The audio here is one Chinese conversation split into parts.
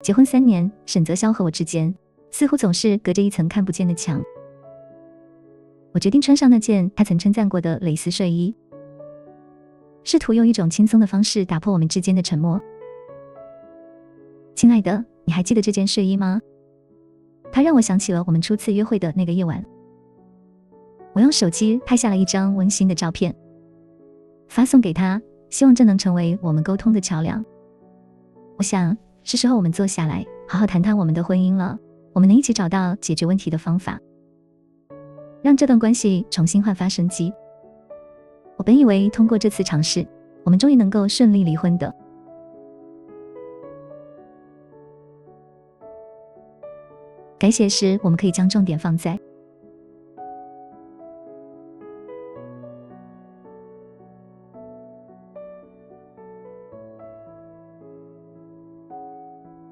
结婚3年，沈泽霄和我之间似乎总是隔着一层看不见的墙。我决定穿上那件他曾称赞过的蕾丝睡衣，试图用一种轻松的方式打破我们之间的沉默。亲爱的，你还记得这件睡衣吗？它让我想起了我们初次约会的那个夜晚。我用手机拍下了一张温馨的照片，发送给他，希望这能成为我们沟通的桥梁。我想，是时候我们坐下来，好好谈谈我们的婚姻了。我们能一起找到解决问题的方法，让这段关系重新焕发生机。我本以为通过这次尝试，我们终于能够顺利离婚的。改写时，我们可以将重点放在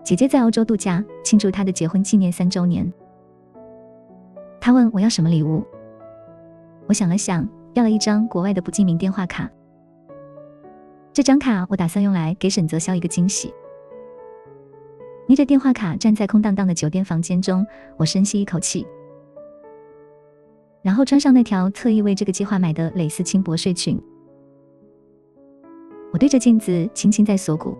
姐姐在欧洲度假，庆祝她的结婚纪念3周年。她问我要什么礼物，我想了想，要了一张国外的不记名电话卡。这张卡我打算用来给沈泽霄一个惊喜。捏着电话卡站在空荡荡的酒店房间中，我深吸一口气，然后穿上那条特意为这个计划买的蕾丝轻薄睡裙。我对着镜子轻轻在锁骨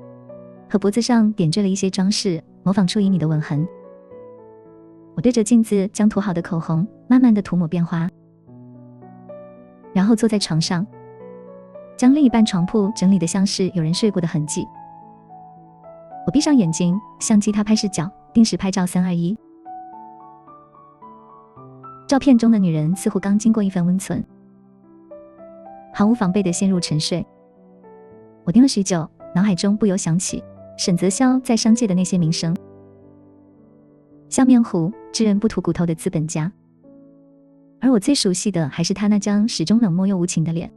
和脖子上点缀了一些装饰，模仿出旖旎的吻痕。我对着镜子将涂好的口红慢慢地涂抹变花，然后坐在床上，将另一半床铺整理得像是有人睡过的痕迹。我闭上眼睛，相机他拍视角，定时拍照3、2、1。照片中的女人似乎刚经过一番温存，毫无防备地陷入沉睡。我盯了许久，脑海中不由想起沈泽霄在商界的那些名声：笑面虎、知人不吐骨头的资本家。而我最熟悉的还是他那张始终冷漠又无情的脸。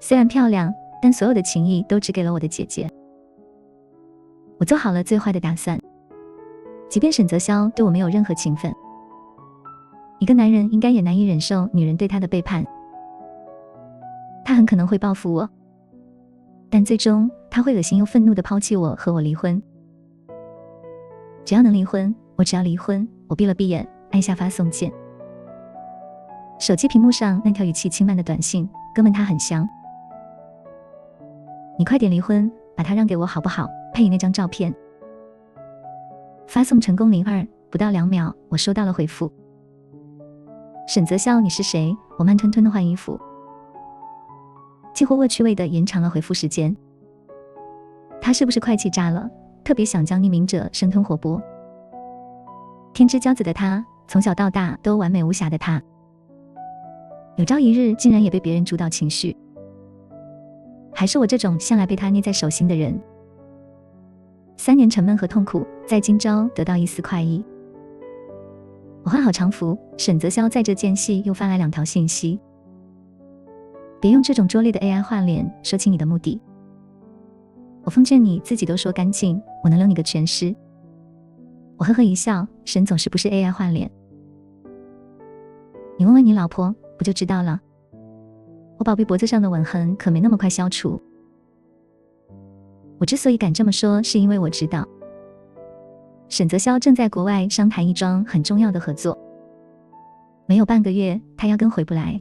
虽然漂亮，但所有的情谊都只给了我的姐姐。我做好了最坏的打算，即便沈泽霄对我没有任何情分，一个男人应该也难以忍受女人对他的背叛。他很可能会报复我，但最终他会恶心又愤怒地抛弃我，和我离婚。只要能离婚，我只要离婚。我闭了闭眼，按下发送键。手机屏幕上那条语气轻慢的短信：哥们，他很香，你快点离婚，把他让给我好不好？配以那张照片。发送成功02，不到2秒，我收到了回复。沈泽霄，你是谁？我慢吞吞地换衣服，几乎恶趣味地延长了回复时间。他是不是快气炸了？特别想将匿名者生吞活剥。天之骄子的他，从小到大都完美无瑕的他，有朝一日竟然也被别人主导情绪。还是我这种向来被他捏在手心的人。3年沉闷和痛苦，在今朝得到一丝快意。我换好常服，沈泽霄在这间隙又发来2条信息：别用这种拙劣的 AI 换脸，说清你的目的。我奉劝你自己都说干净，我能留你个全尸。我呵呵一笑，沈总是不是 AI 换脸？你问问你老婆，不就知道了。我宝贝脖子上的吻痕可没那么快消除。我之所以敢这么说，是因为我知道沈泽霄正在国外商谈一桩很重要的合作，没有半个月他压根回不来。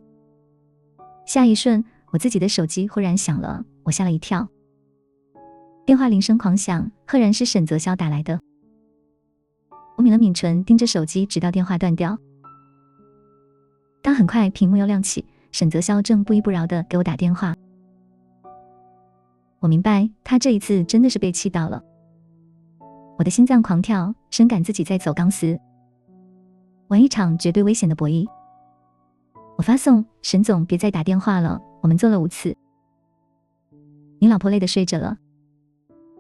下一瞬，我自己的手机忽然响了，我吓了一跳。电话铃声狂响，赫然是沈泽霄打来的。我抿了抿唇，盯着手机直到电话断掉。但很快屏幕又亮起，沈泽霄正不依不饶地给我打电话。我明白，他这一次真的是被气到了。我的心脏狂跳，深感自己在走钢丝，玩一场绝对危险的博弈。我发送：沈总，别再打电话了，我们做了5次。你老婆累得睡着了。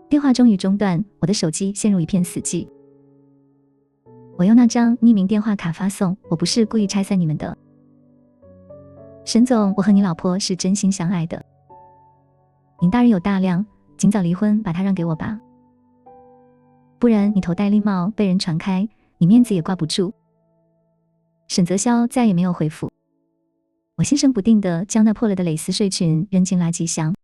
电话终于中断，我的手机陷入一片死寂。我用那张匿名电话卡发送：我不是故意拆散你们的。沈总，我和你老婆是真心相爱的。您大人有大量，尽早离婚，把她让给我吧，不然你头戴绿帽被人传开，你面子也挂不住。沈泽霄再也没有回复。我心神不定地将那破了的蕾丝睡裙扔进垃圾箱。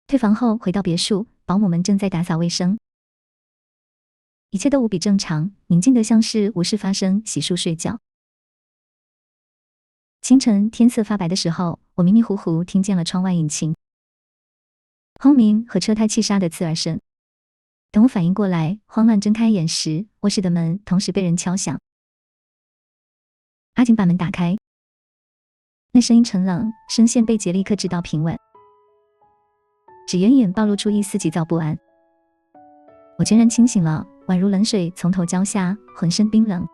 退房后回到别墅，保姆们正在打扫卫生，一切都无比正常，宁静得像是无事发生，洗漱睡觉。清晨天色发白的时候，我迷迷糊糊听见了窗外引擎轰鸣和车胎气刹的刺耳声。等我反应过来，慌乱睁开眼时，卧室的门同时被人敲响。阿景把门打开，那声音沉冷，声线被杰立克制到平稳，只远远暴露出一丝急躁不安。我全然清醒了，宛如冷水从头浇下，浑身冰冷。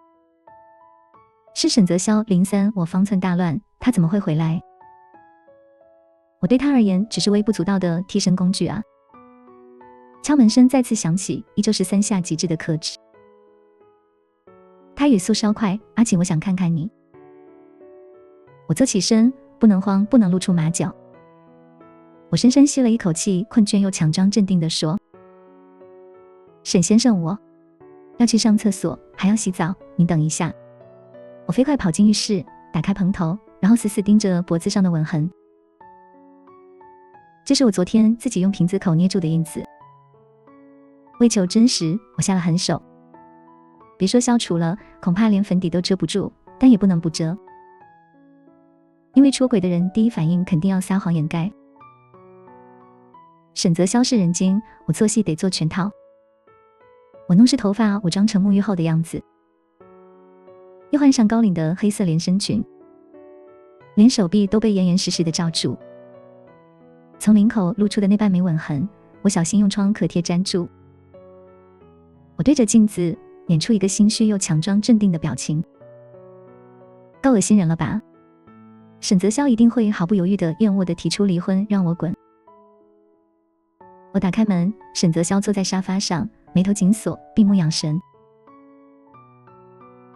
是沈泽霄03，我方寸大乱，他怎么会回来？我对他而言只是微不足道的替身工具啊。敲门声再次响起，依旧是3下极致的克制。他语速稍快，阿锦，我想看看你。我坐起身，不能慌，不能露出马脚。我深深吸了一口气，困倦又强装镇定地说：沈先生，我要去上厕所，还要洗澡，您等一下。我飞快跑进浴室，打开蓬头，然后死死盯着脖子上的吻痕。这是我昨天自己用瓶子口捏住的印子。为求真实，我下了狠手。别说消除了，恐怕连粉底都遮不住，但也不能不遮。因为出轨的人第一反应肯定要撒谎掩盖。沈泽霄是人精，我做戏得做全套。我弄湿头发，武装成沐浴后的样子，又换上高领的黑色连身裙，连手臂都被严严实实地罩住。从领口露出的那半枚吻痕，我小心用创可贴粘住。我对着镜子演出一个心虚又强装镇定的表情。够恶心人了吧？沈泽霄一定会毫不犹豫地厌恶地提出离婚，让我滚。我打开门，沈泽霄坐在沙发上，眉头紧锁，闭目养神。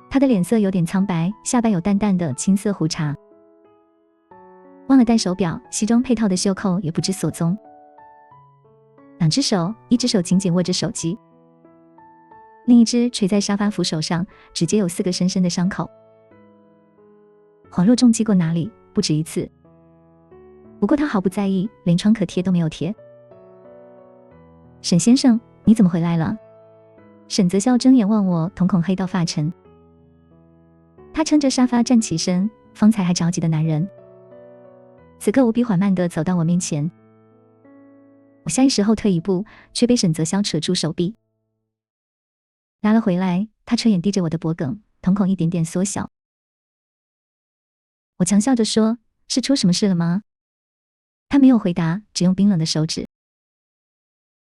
他的脸色有点苍白，下巴有淡淡的青色胡茬。忘了带手表，西装配套的袖扣也不知所踪。两只手，一只手紧紧握着手机，另一只垂在沙发扶手上，指尖有4个深深的伤口。恍若重击过哪里，不止一次。不过他毫不在意，连创可贴都没有贴。沈先生，你怎么回来了？沈泽霄睁眼望我，瞳孔黑到发沉。他撑着沙发站起身，方才还着急的男人此刻无比缓慢地走到我面前。我下意识后退一步，却被沈泽霄扯住手臂拉了回来。他垂眼低着我的脖颈，瞳孔一点点缩小。我强笑着说：是出什么事了吗？他没有回答，只用冰冷的手指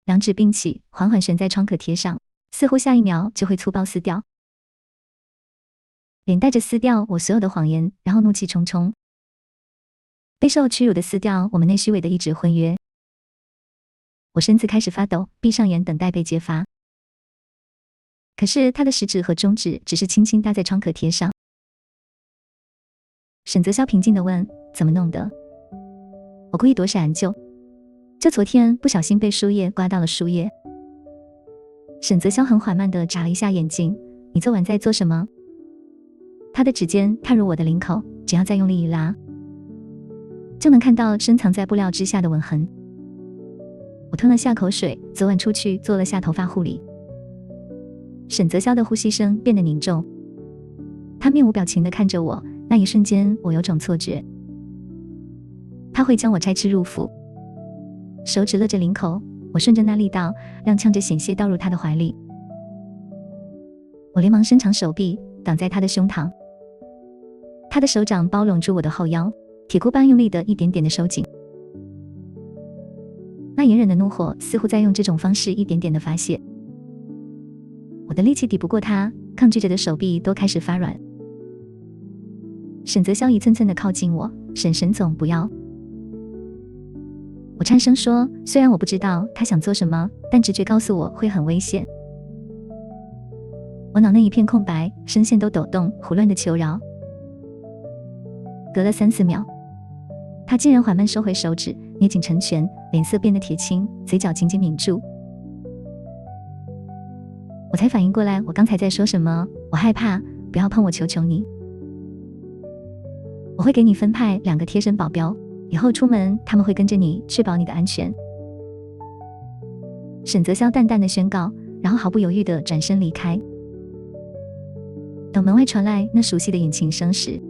两指并起，缓缓悬在创可贴上，似乎下一秒就会粗暴撕掉，连带着撕掉我所有的谎言，然后怒气冲冲，备受屈辱的撕掉我们那虚伪的一纸婚约。我身子开始发抖，闭上眼等待被揭发。可是他的食指和中指只是轻轻搭在创可贴上。沈泽霄平静地问：怎么弄的？我故意躲闪就昨天不小心被书页刮到了书页。沈泽霄很缓慢地眨了一下眼睛：你昨晚在做什么？他的指尖探入我的领口，只要再用力一拉，就能看到深藏在布料之下的吻痕。我吞了下口水，昨晚出去做了下头发护理。沈泽霄的呼吸声变得凝重，他面无表情地看着我，那一瞬间我有种错觉，他会将我拆吃入腹。手指勒着领口，我顺着那力道，踉跄着险些倒入他的怀里。我连忙伸长手臂挡在他的胸膛，他的手掌包拢住我的后腰，铁箍般用力的一点点的收紧。那隐忍的怒火似乎在用这种方式一点点的发泄。我的力气抵不过他，抗拒着的手臂都开始发软。沈泽霄一寸寸的靠近我：沈总，不要。我颤声说：虽然我不知道他想做什么，但直觉告诉我会很危险。我脑内一片空白，声线都抖动，胡乱的求饶。隔了3-4秒，他竟然缓慢收回手指，捏紧成拳，脸色变得铁青，嘴角紧紧抿住。我才反应过来我刚才在说什么，我害怕，不要碰我，求求你。我会给你分派2个贴身保镖，以后出门他们会跟着你，确保你的安全。沈泽霄淡淡的宣告，然后毫不犹豫地转身离开。等门外传来那熟悉的引擎声时，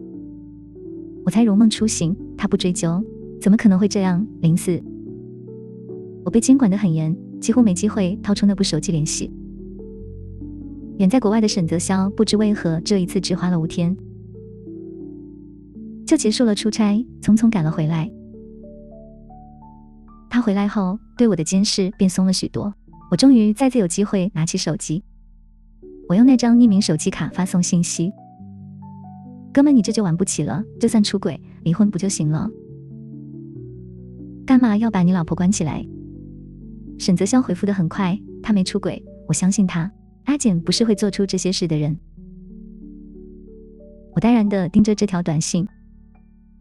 我才如梦初醒。他不追究，怎么可能会这样？04，我被监管得很严，几乎没机会掏出那部手机联系。远在国外的沈泽霄不知为何这一次只花了5天就结束了出差，匆匆赶了回来。他回来后对我的监视变松了许多，我终于再次有机会拿起手机。我用那张匿名手机卡发送信息，哥们，你这就玩不起了，就算出轨离婚不就行了？干嘛要把你老婆关起来？沈泽霄回复得很快，他没出轨，我相信他，阿简不是会做出这些事的人。我呆然地盯着这条短信，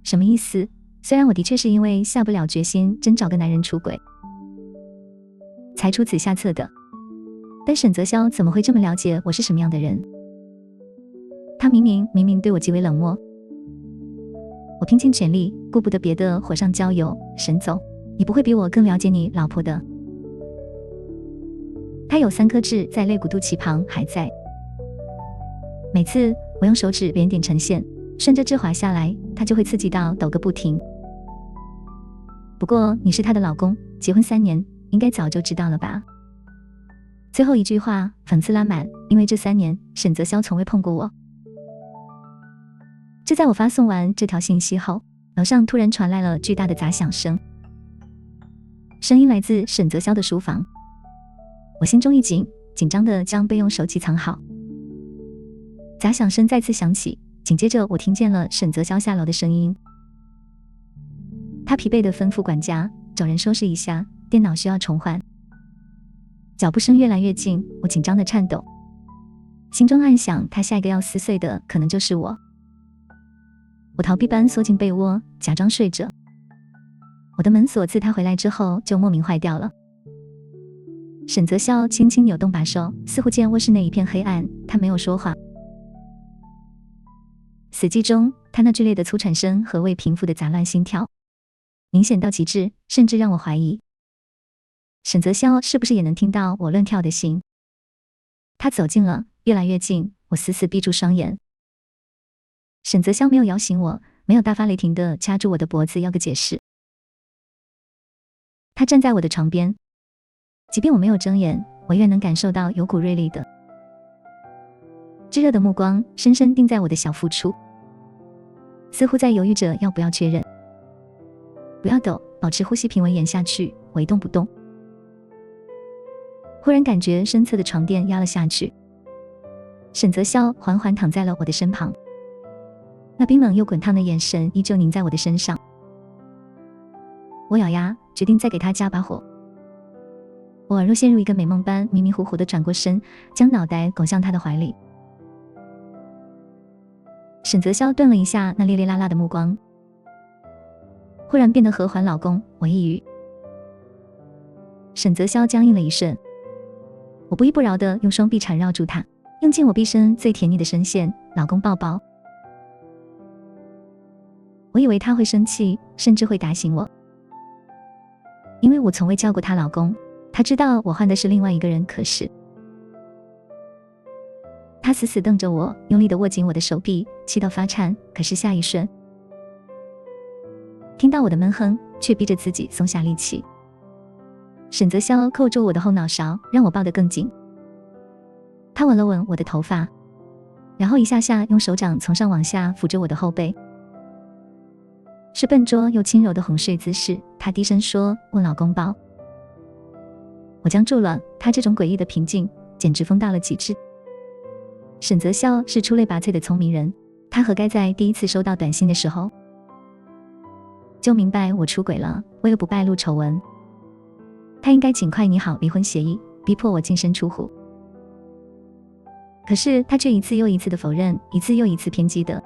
什么意思？虽然我的确是因为下不了决心真找个男人出轨才出此下策的，但沈泽霄怎么会这么了解我是什么样的人？他明明对我极为冷漠。我拼尽全力，顾不得别的，火上浇油。沈总，你不会比我更了解你老婆的。他有3颗痣在肋骨肚脐旁还在，每次我用手指连点成线，顺着痣滑下来，他就会刺激到抖个不停。不过你是他的老公，结婚3年，应该早就知道了吧？最后一句话讽刺拉满，因为这3年沈泽霄从未碰过我。就在我发送完这条信息后，楼上突然传来了巨大的砸响声，声音来自沈泽霄的书房。我心中一紧，紧张地将备用手机藏好。砸响声再次响起，紧接着我听见了沈泽霄下楼的声音。他疲惫地吩咐管家找人收拾一下，电脑需要重换。脚步声越来越近，我紧张地颤抖，心中暗想他下一个要撕碎的可能就是我。我逃避般缩进被窝，假装睡着。我的门锁自他回来之后就莫名坏掉了。沈泽霄轻轻扭动把手，似乎见卧室内一片黑暗，他没有说话。死寂中，他那剧烈的粗喘声和未平复的杂乱心跳，明显到极致，甚至让我怀疑沈泽霄是不是也能听到我乱跳的心。他走近了，越来越近，我死死闭住双眼。沈泽霄没有摇醒我，没有大发雷霆地掐住我的脖子要个解释。他站在我的床边，即便我没有睁眼，我越能感受到有股锐利的炙热的目光深深定在我的小腹处，似乎在犹豫着要不要确认。不要抖，保持呼吸平稳，演下去。我一动不动。忽然感觉身侧的床垫压了下去，沈泽霄缓缓躺在了我的身旁，那冰冷又滚烫的眼神依旧凝在我的身上。我咬牙决定再给他加把火。我宛若陷入一个美梦般迷迷糊糊地转过身，将脑袋拱向他的怀里。沈泽霄顿了一下那烈烈辣辣的目光，忽然变得和缓。老公，我抑郁。沈泽霄僵硬了一瞬，我不依不饶地用双臂缠绕住他，用尽我毕生最甜腻的声线，老公抱抱。我以为他会生气，甚至会打醒我，因为我从未叫过他老公。他知道我换的是另外一个人，可是他死死瞪着我，用力地握紧我的手臂，气到发颤。可是下一瞬，听到我的闷哼，却逼着自己松下力气。沈泽霄扣住我的后脑勺，让我抱得更紧。他吻了吻我的头发，然后一下下用手掌从上往下抚着我的后背，是笨拙又轻柔的哄睡姿势。他低声说：“问老公抱。”我僵住了，他这种诡异的平静简直疯到了极致。沈泽霄是出类拔萃的聪明人，他何该在第一次收到短信的时候就明白我出轨了？为了不败露丑闻，他应该尽快拟好离婚协议，逼迫我净身出户。可是他却一次又一次的否认，一次又一次偏激的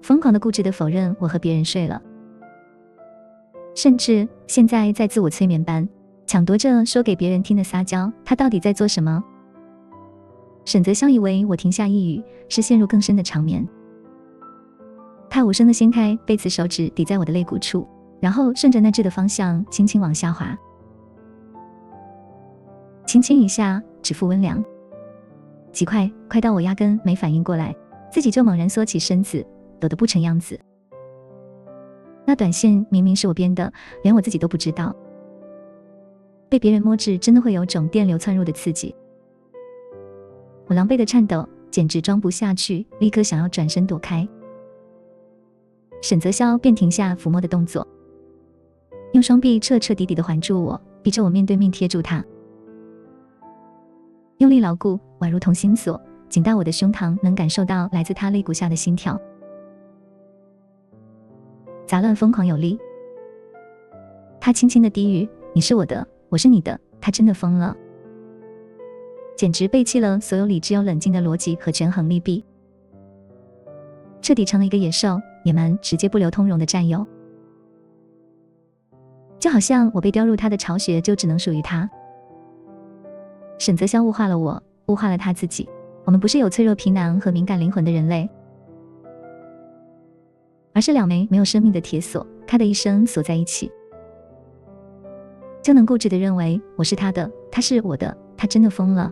疯狂的固执的否认我和别人睡了，甚至现在在自我催眠般抢夺着说给别人听的撒娇。他到底在做什么？沈泽霄以为我停下一语是陷入更深的长眠，他无声地掀开被此手指抵在我的肋骨处，然后顺着那痣的方向轻轻往下滑。轻轻一下，指腹温凉，极快到我压根没反应过来，自己就猛然缩起身子，抖得不成样子。那短信明明是我编的，连我自己都不知道。被别人摸至，真的会有种电流窜入的刺激。我狼狈的颤抖，简直装不下去，立刻想要转身躲开。沈泽霄便停下抚摸的动作，用双臂彻底地环住我，逼着我面对面贴住他，用力牢固，宛如同心锁，紧到我的胸膛能感受到来自他肋骨下的心跳，杂乱疯狂有力。他轻轻的低语：你是我的，我是你的。他真的疯了，简直背弃了所有理智又冷静的逻辑和权衡利弊，彻底成了一个野兽，野蛮直接不留通融的占有。就好像我被丢入他的巢穴，就只能属于他。沈泽霄物化了我，物化了他自己。我们不是有脆弱皮囊和敏感灵魂的人类，而是两枚没有生命的铁锁，他的一生锁在一起，就能固执地认为我是他的，他是我的。他真的疯了。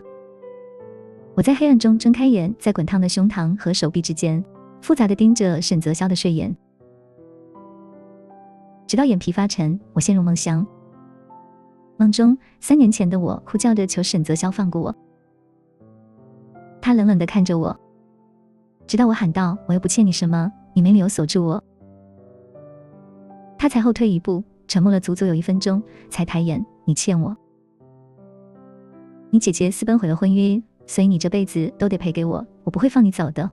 我在黑暗中睁开眼，在滚烫的胸膛和手臂之间复杂地盯着沈泽霄的睡颜，直到眼皮发沉，我陷入梦乡。梦中3年前的我哭叫着求沈泽霄放过我，他冷冷地看着我，直到我喊道：我又不欠你什么，你没理由锁住我。他才后退一步，沉默了足足有1分钟，才抬眼：你欠我，你姐姐私奔毁了婚约，所以你这辈子都得赔给我，我不会放你走的。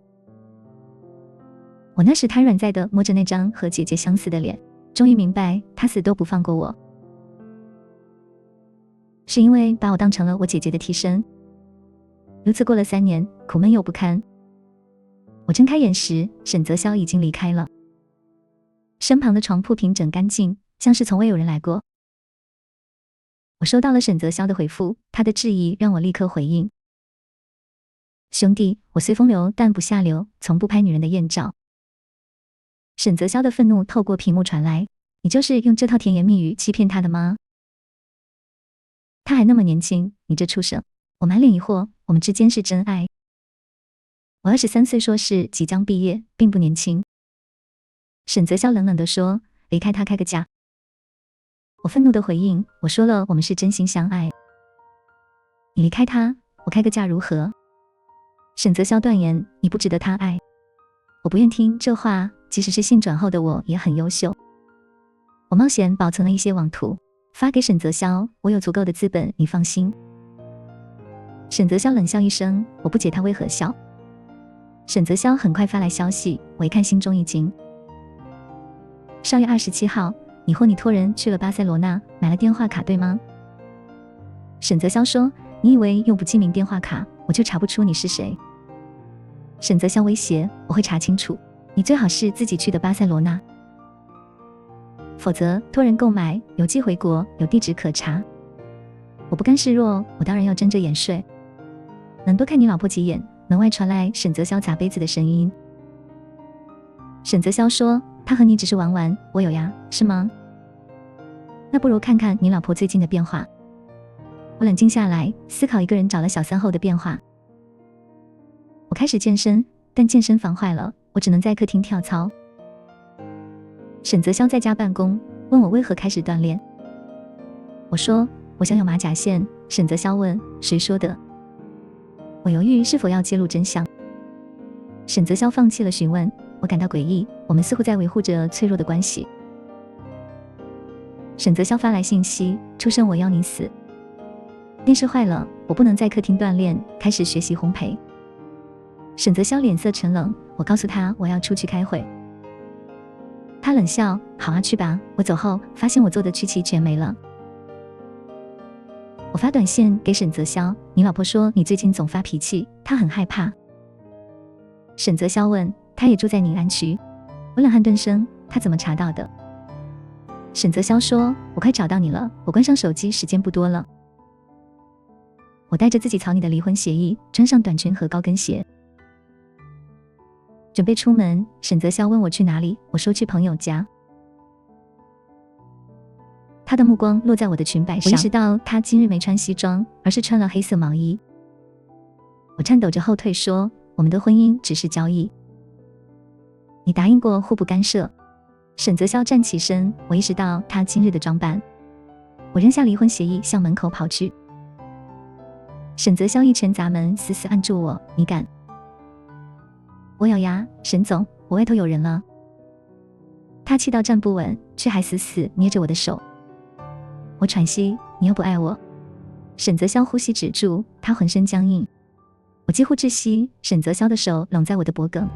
我那时瘫软在的摸着那张和姐姐相似的脸，终于明白他死都不放过我，是因为把我当成了我姐姐的替身。如此过了3年，苦闷又不堪。我睁开眼时，沈泽霄已经离开了，身旁的床铺平整干净，像是从未有人来过。我收到了沈泽霄的回复，他的质疑让我立刻回应：兄弟，我虽风流但不下流，从不拍女人的艳照。沈泽霄的愤怒透过屏幕传来：你就是用这套甜言蜜语欺骗他的吗？他还那么年轻，你这畜生！我满脸疑惑，我们之间是真爱。我23岁硕士即将毕业，并不年轻。沈泽霄冷冷地说：离开他开个价。我愤怒地回应：我说了，我们是真心相爱。你离开他，我开个价如何？沈泽霄断言：你不值得他爱。我不愿听这话，即使是性转后的我也很优秀。我冒险保存了一些网图，发给沈泽霄：我有足够的资本，你放心。沈泽霄冷笑一声，我不解他为何笑。沈泽霄很快发来消息，我一看心中一惊。10月27号，你或你托人去了巴塞罗那，买了电话卡对吗？沈泽霄说：你以为用不记名电话卡我就查不出你是谁？沈泽霄威胁：我会查清楚，你最好是自己去的巴塞罗那，否则托人购买，邮寄回国，有地址可查。我不甘示弱，我当然要睁着眼睡。能多看你老婆几眼。门外传来沈泽霄砸杯子的声音。沈泽霄说：他和你只是玩玩，我有呀，是吗？那不如看看你老婆最近的变化。我冷静下来，思考一个人找了小3后的变化。我开始健身，但健身房坏了，我只能在客厅跳操。沈泽霄在家办公，问我为何开始锻炼。我说：我想有马甲线。沈泽霄问：谁说的？我犹豫是否要揭露真相。沈泽霄放弃了询问，我感到诡异，我们似乎在维护着脆弱的关系。沈泽霄发来信息：畜生，我要你死。电视坏了，我不能在客厅锻炼，开始学习烘焙。沈泽霄脸色沉冷，我告诉他我要出去开会。他冷笑：好啊，去吧。我走后发现我做的曲奇全没了。我发短信给沈泽霄：你老婆说你最近总发脾气，她很害怕。沈泽霄问：她也住在宁安区？我冷汗顿生，她怎么查到的？沈泽霄说：我快找到你了，我关上手机，时间不多了。我带着自己草拟的离婚协议，穿上短裙和高跟鞋，准备出门。沈泽霄问我去哪里，我说去朋友家。他的目光落在我的裙摆上，我意识到他今日没穿西装，而是穿了黑色毛衣。我颤抖着后退说，我们的婚姻只是交易，你答应过互不干涉。沈泽霄站起身，我意识到他今日的装扮。我扔下离婚协议向门口跑去。沈泽霄一拳砸门，死死按住我，你敢？我咬牙，沈总，我外头有人了。他气到站不稳，却还死死捏着我的手。我喘息，你又不爱我。沈泽霄呼吸止住，他浑身僵硬。我几乎窒息，沈泽霄的手拢在我的脖颈。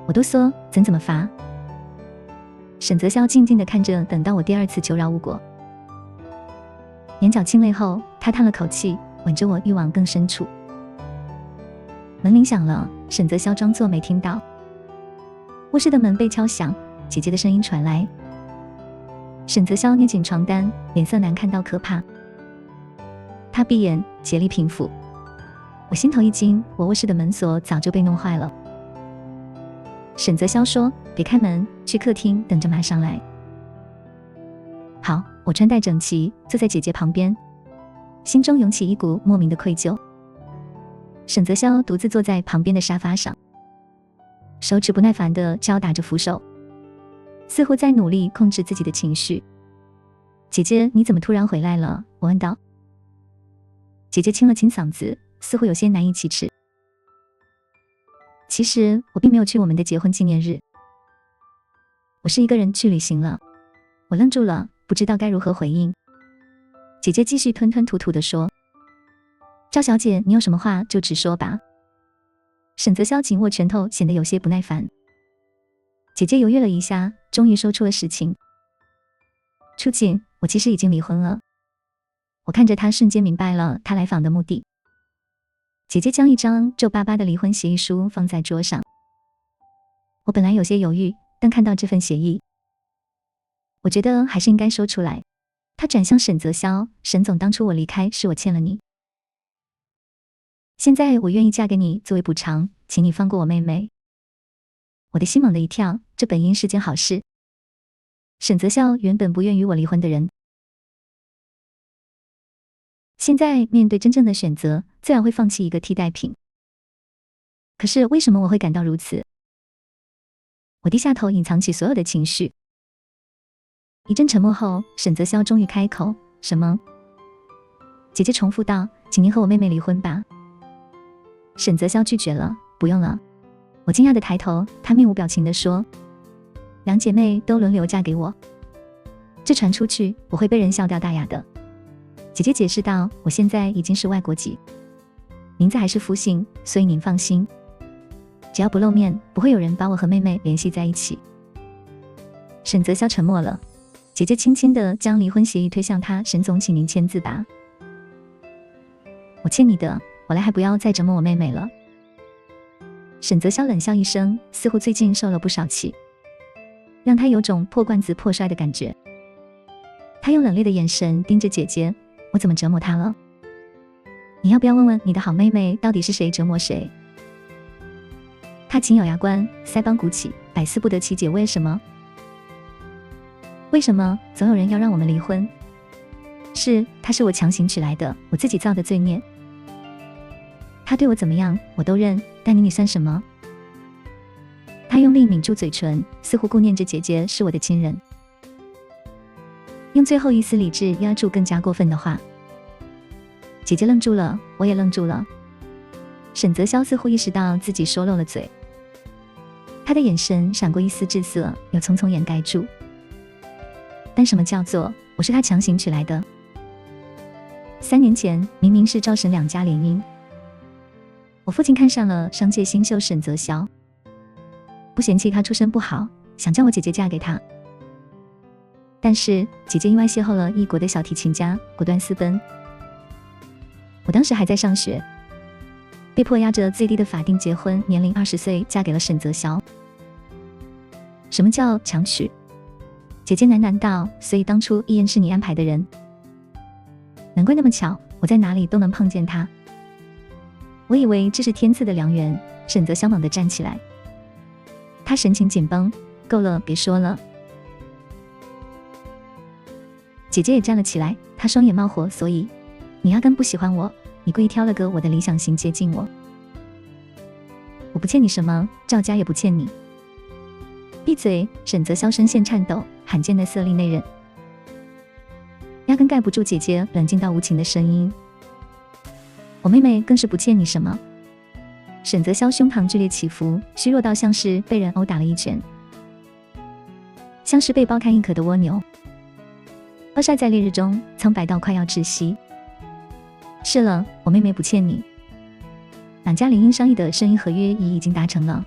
我哆嗦，怎么罚？沈泽霄静静地看着，等到我第二次求饶无果。眼角噙泪后，他叹了口气，吻着我欲往更深处。门铃响了，沈泽霄装作没听到。卧室的门被敲响，姐姐的声音传来。沈泽霄捏紧床单，脸色难看到可怕。他闭眼，竭力平复。我心头一惊，我卧室的门锁早就被弄坏了。沈泽霄说，别开门，去客厅等着马上来。好，我穿戴整齐，坐在姐姐旁边，心中涌起一股莫名的愧疚。沈泽霄独自坐在旁边的沙发上，手指不耐烦地敲打着扶手，似乎在努力控制自己的情绪。姐姐，你怎么突然回来了？我问道。姐姐清了清嗓子，似乎有些难以启齿。其实我并没有去我们的结婚纪念日，我是一个人去旅行了。我愣住了，不知道该如何回应。姐姐继续吞吞吐吐地说，赵小姐，你有什么话就直说吧。沈泽霄紧握拳头，显得有些不耐烦。姐姐犹豫了一下，终于说出了实情。初锦，我其实已经离婚了。我看着她，瞬间明白了她来访的目的。姐姐将一张皱巴巴的离婚协议书放在桌上。我本来有些犹豫，但看到这份协议，我觉得还是应该说出来。她转向沈泽霄，沈总，当初我离开是我欠了你，现在我愿意嫁给你作为补偿，请你放过我妹妹。我的心猛地一跳，这本应是件好事。沈泽霄原本不愿与我离婚的人，现在面对真正的选择，自然会放弃一个替代品。可是为什么我会感到如此？我低下头，隐藏起所有的情绪。一阵沉默后，沈泽霄终于开口，什么？姐姐重复道，请您和我妹妹离婚吧。沈泽霄拒绝了，不用了。我惊讶地抬头，她面无表情地说，两姐妹都轮流嫁给我，这传出去，我会被人笑掉大牙的。姐姐解释道，我现在已经是外国籍，名字还是夫姓，所以您放心，只要不露面，不会有人把我和妹妹联系在一起。沈泽霄沉默了，姐姐轻轻地将离婚协议推向他，沈总，请您签字吧。我欠你的，我来还不要再折磨我妹妹了。沈泽霄冷笑一声，似乎最近受了不少气，让他有种破罐子破摔的感觉。他用冷冽的眼神盯着姐姐，我怎么折磨她了？你要不要问问你的好妹妹，到底是谁折磨谁？他紧咬牙关，腮帮鼓起，百思不得其解，为什么？为什么总有人要让我们离婚？他是我强行娶来的，我自己造的罪孽。他对我怎么样我都认，但你算什么？他用力抿住嘴唇，似乎顾念着姐姐是我的亲人，用最后一丝理智压住更加过分的话。姐姐愣住了，我也愣住了。沈泽霄似乎意识到自己说漏了嘴，他的眼神闪过一丝滞涩，又匆匆掩盖住。但什么叫做我是他强行娶来的？3年前明明是赵沈两家联姻，我父亲看上了商界新秀沈泽霄，不嫌弃他出身不好，想叫我姐姐嫁给他。但是姐姐因为邂逅了异国的小提琴家，果断私奔。我当时还在上学，被迫压着最低的法定结婚年龄20岁嫁给了沈泽霄。什么叫强娶？姐姐喃喃道，所以当初一言是你安排的人。难怪那么巧，我在哪里都能碰见他。我以为这是天赐的良缘。沈泽霄猛地站起来，他神情紧绷，够了，别说了。姐姐也站了起来，她双眼冒火，所以你压根不喜欢我，你故意挑了个我的理想型接近我。我不欠你什么，赵家也不欠你。闭嘴！沈泽潇声线颤抖，罕见的色厉内荏，压根盖不住姐姐冷静到无情的声音。我妹妹更是不欠你什么。沈泽潇胸膛剧烈起伏，虚弱到像是被人殴打了一拳，像是被剥开硬壳的蜗牛，暴晒在烈日中，苍白到快要窒息。是了，我妹妹不欠你。两家联姻商议的生意合约已经达成了。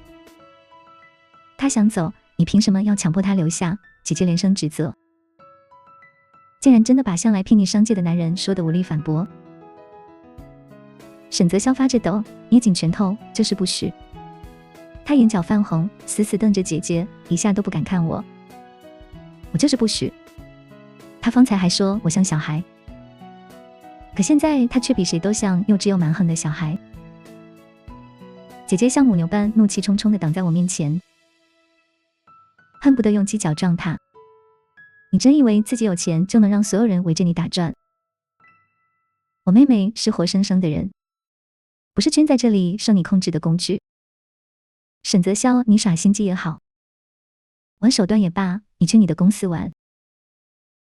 她想走，你凭什么要强迫她留下？姐姐连声指责，竟然真的把向来睥睨商界的男人说得无力反驳。沈泽潇发着抖，捏紧拳头，就是不许。他眼角泛红，死死瞪着姐姐，一下都不敢看我。我就是不许。他方才还说我像小孩，可现在他却比谁都像幼稚又蛮横的小孩。姐姐像母牛般怒气冲冲地挡在我面前，恨不得用犄角撞他。你真以为自己有钱就能让所有人围着你打转？我妹妹是活生生的人，不是圈在这里受你控制的工具。沈泽潇，你耍心机也好，玩手段也罢，你去你的公司玩。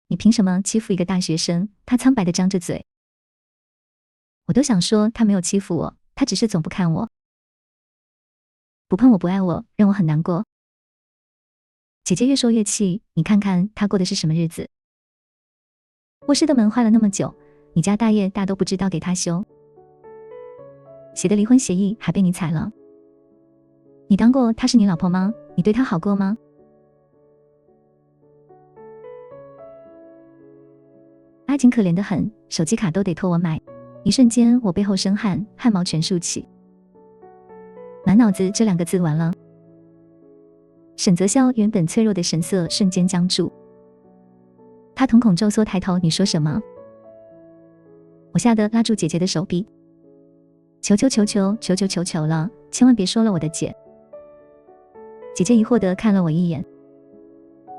你凭什么欺负一个大学生？他苍白地张着嘴。我都想说他没有欺负我，他只是总不看我，不碰我不爱我，让我很难过。姐姐越说越气，你看看她过的是什么日子？卧室的门坏了那么久，你家大爷大都不知道给她修，写的离婚协议还被你踩了。你当过她是你老婆吗？你对她好过吗？阿锦可怜得很，手机卡都得托我买。一瞬间我背后生汗，汗毛全竖起，满脑子这两个字完了。沈泽潇原本脆弱的神色瞬间僵住，他瞳孔骤缩，抬头，你说什么？我吓得拉住姐姐的手臂，求求了，千万别说了我的姐。姐姐疑惑地看了我一眼，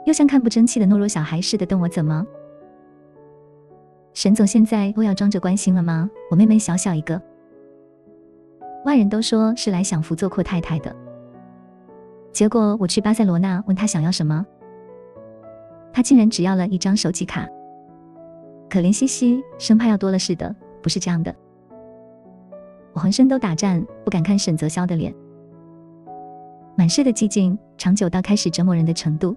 又像看不争气的懦弱小孩似的瞪我，怎么？沈总现在又要装着关心了吗？我妹妹小小一个，外人都说是来享福做阔太太的，结果我去巴塞罗那问她想要什么，她竟然只要了一张手机卡，可怜兮兮，生怕要多了似的。不是这样的。我浑身都打颤，不敢看沈泽潇的脸，满室的寂静，长久到开始折磨人的程度。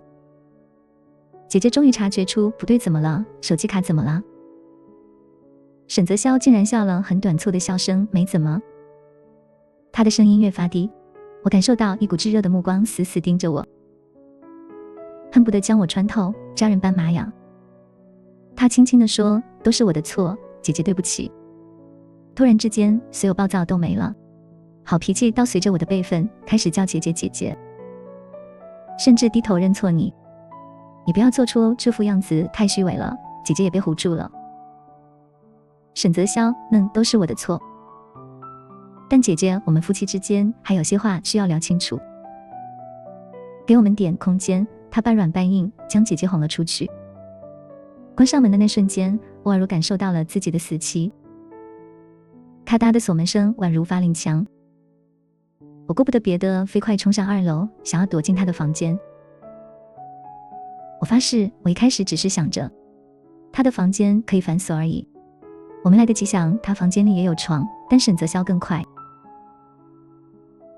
姐姐终于察觉出不对，怎么了？手机卡怎么了？沈泽潇竟然笑了，很短促的笑声，没怎么。他的声音越发低，我感受到一股炙热的目光死死盯着我，恨不得将我穿透，扎人般麻痒。他轻轻地说，都是我的错，姐姐对不起。突然之间，所有暴躁都没了，好脾气倒随着我的辈分开始叫姐姐姐姐，甚至低头认错你。你不要做出这副样子，太虚伪了，姐姐也别唬住了。沈泽潇，都是我的错。但姐姐，我们夫妻之间还有些话需要聊清楚，给我们点空间。他半软半硬将姐姐哄了出去。关上门的那瞬间，我宛如感受到了自己的死期。咔嗒的锁门声宛如发令枪，我顾不得别的，飞快冲上2楼，想要躲进他的房间。我发誓，我一开始只是想着他的房间可以反锁而已，我没来得及想他房间里也有床，但沈泽潇更快。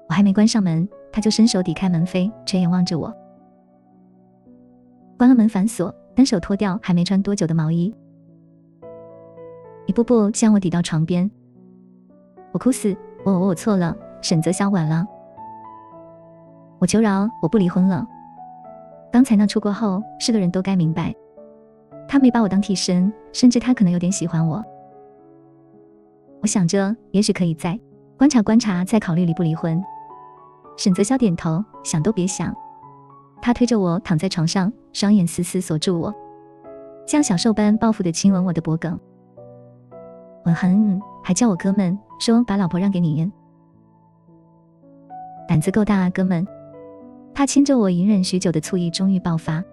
我还没关上门，他就伸手抵开门扉，垂眼望着我。关了门反锁，单手脱掉还没穿多久的毛衣，一步步将我抵到床边。我哭死，我错了，沈泽潇晚了。我求饶，我不离婚了。刚才那出过后，是个人都该明白，他没把我当替身，甚至他可能有点喜欢我。我想着，也许可以再观察观察，再考虑离不离婚。沈泽潇点头，想都别想。他推着我躺在床上，双眼死死锁住我，像小兽般报复地亲吻我的脖颈。吻痕，还叫我哥们，说把老婆让给你。胆子够大啊，哥们。他亲着我隐忍许久的醋意终于爆发，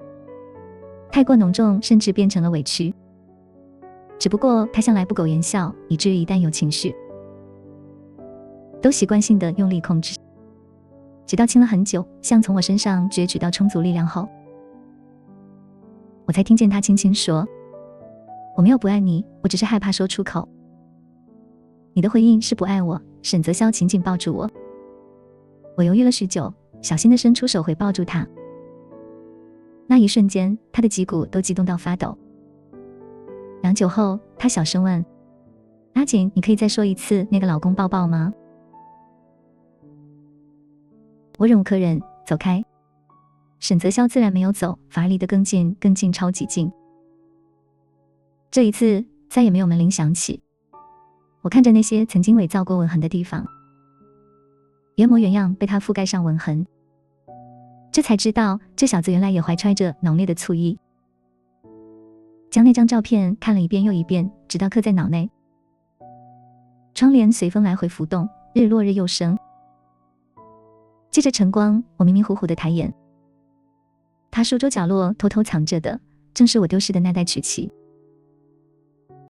太过浓重，甚至变成了委屈。只不过他向来不苟言笑，以至于一旦有情绪，都习惯性的用力控制，直到亲了很久，像从我身上攫取到充足力量后，我才听见他轻轻说：我没有不爱你，我只是害怕说出口。你的回应是不爱我。沈泽霄紧紧抱住我，我犹豫了许久，小心地伸出手回抱住他。那一瞬间，他的脊骨都激动到发抖。良久后，他小声问：阿锦，你可以再说一次那个老公抱抱吗？我忍无可忍，走开。沈泽霄自然没有走，反而离得更近，更近，超级近。这一次再也没有门铃响起。我看着那些曾经伪造过吻痕的地方，原模原样被他覆盖上吻痕，这才知道这小子原来也怀揣着浓烈的醋意。将那张照片看了一遍又一遍，直到刻在脑内。窗帘随风来回浮动，日落日又升。借着晨光，我迷迷糊糊的抬眼，他书桌角落偷偷藏着的，正是我丢失的那袋曲奇。